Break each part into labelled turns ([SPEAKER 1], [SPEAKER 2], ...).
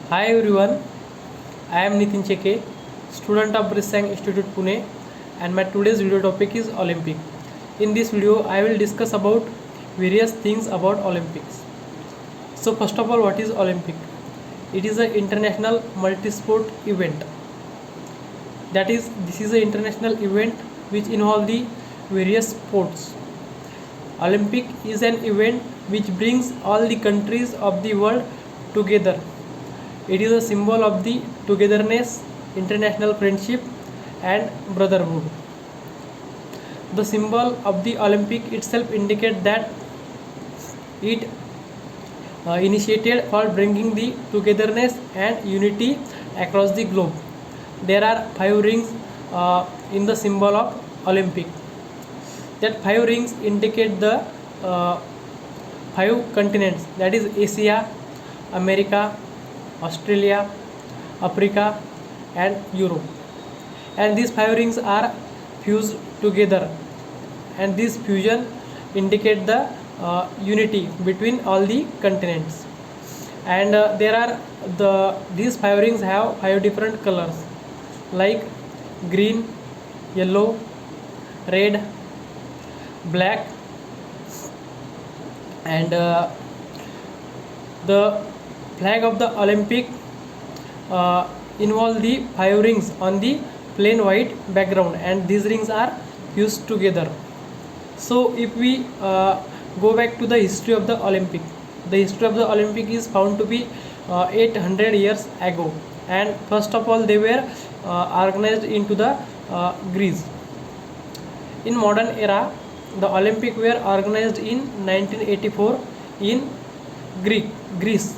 [SPEAKER 1] Hi everyone, I am Nitin Cheke, student of Brisang Institute Pune, and my today's video topic is Olympic. In this video, I will discuss about various things about Olympics. So first of all, what is Olympic? It is an international multi-sport event. That is, this is an international event which involves the various sports. Olympic is an event which brings all the countries of the world together. It is a symbol of the togetherness, international friendship, and brotherhood. The symbol of the Olympic itself indicates that it initiated for bringing the togetherness and unity across the globe. There are 5 rings in the symbol of Olympic. That 5 rings indicate the 5 continents, that is Asia, America, Australia, Africa, and Europe. And these 5 rings are fused together, and this fusion indicate the unity between all the continents. And these 5 rings have 5 different colors like green, yellow, red, black, and the flag of the Olympic involve the 5 rings on the plain white background, and these rings are fused together. So if we go back to the history of the Olympic, the history of the Olympic is found to be 800 years ago, and first of all they were organized into the Greece. In modern era, the Olympic were organized in 1984 in Greece.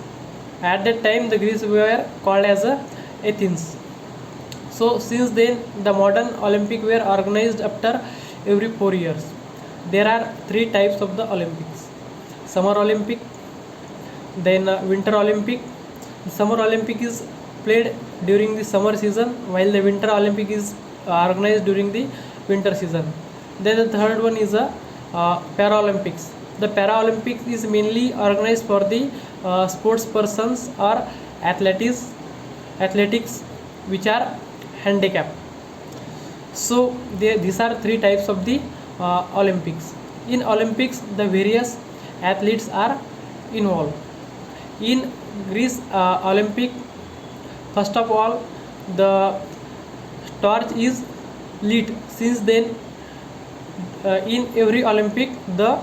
[SPEAKER 1] At that time, the Greece were called as Athens. So since then, the modern Olympic were organized after every 4 years. There are 3 types of the Olympics: Summer Olympic, then Winter Olympic. The Summer Olympic is played during the summer season, while the Winter Olympic is organized during the winter season. Then the third one is a Paralympics. The Paralympics is mainly organized for the sports persons or athletics which are handicapped. So these are 3 types of the Olympics. In Olympics, the various athletes are involved. In Greece Olympic, first of all, the torch is lit. Since then, in every Olympic, the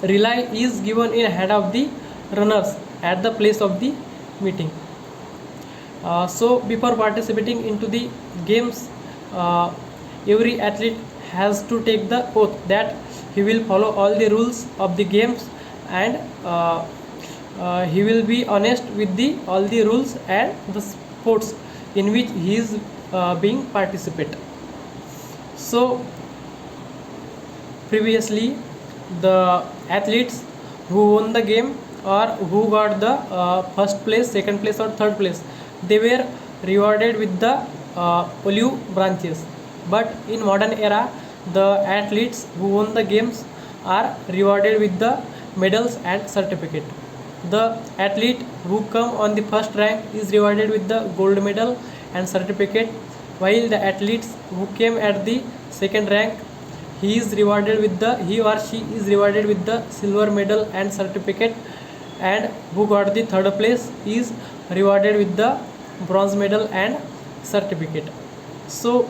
[SPEAKER 1] relay is given in hand of the runners at the place of the meeting. So before participating into the games, every athlete has to take the oath that he will follow all the rules of the games, and he will be honest with all the rules and the sports in which he is being participate. So previously, the athletes who won the game or who got the first place, second place, or third place, they were rewarded with the olive branches. But in modern era, the athletes who won the games are rewarded with the medals and certificate. The athlete who come on the first rank is rewarded with the gold medal and certificate, while the athletes who came at the second rank, he or she is rewarded with the silver medal and certificate, and who got the third place is rewarded with the bronze medal and certificate. So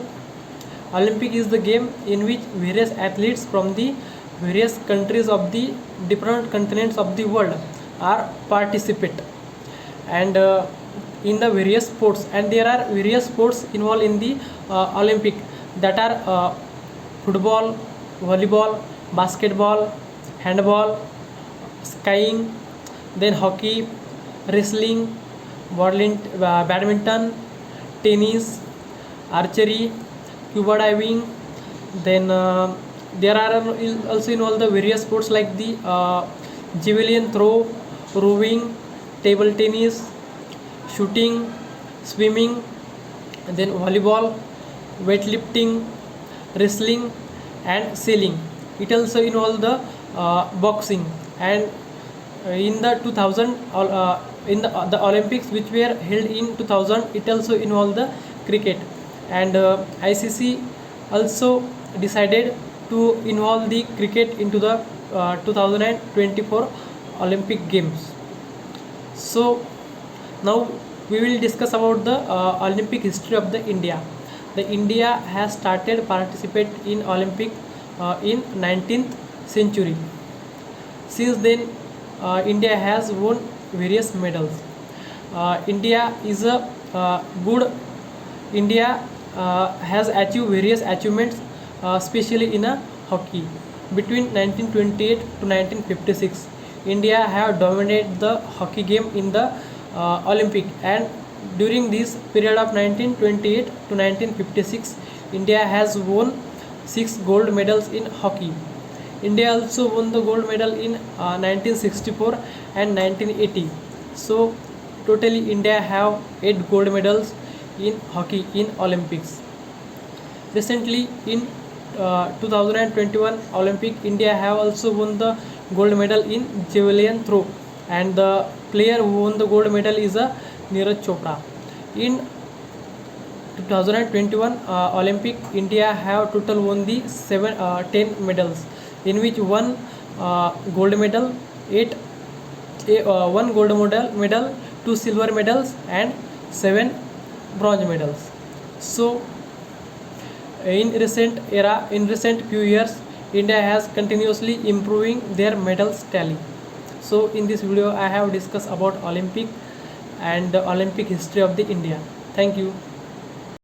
[SPEAKER 1] Olympic is the game in which various athletes from the various countries of the different continents of the world are participate, and in the various sports, and there are various sports involved in the Olympic, that are football, volleyball, basketball, handball, skiing, then hockey, wrestling, badminton, tennis, archery, scuba diving. Then there are also involved the various sports like the javelin throw, rowing, table tennis, shooting, swimming, and then volleyball, weightlifting, wrestling, and sailing. It also involves the boxing, and in the 2000 in the Olympics which were held in 2000, it also involved the cricket, and ICC also decided to involve the cricket into the 2024 Olympic Games. So now we will discuss about the Olympic history of the India. The India has started participate in Olympic in 19th century. Since then, India has won various medals. India is a good. India has achieved various achievements, especially in a hockey. Between 1928 to 1956, India have dominated the hockey game in the Olympic, and during this period of 1928 to 1956, India has won 6 gold medals in hockey. India also won the gold medal in 1964 and 1980. So totally India have 8 gold medals in hockey in Olympics. Recently in 2021 Olympic, India have also won the gold medal in javelin throw, and the player who won the gold medal is a Neeraj Chopra. In 2021 Olympic, India have total won the 10 medals, in which one gold medal, one gold medal, 2 silver medals, and 7 bronze medals. So in recent few years, India has continuously improving their medals tally. So in this video I have discussed about Olympic and the Olympic history of the India. Thank you.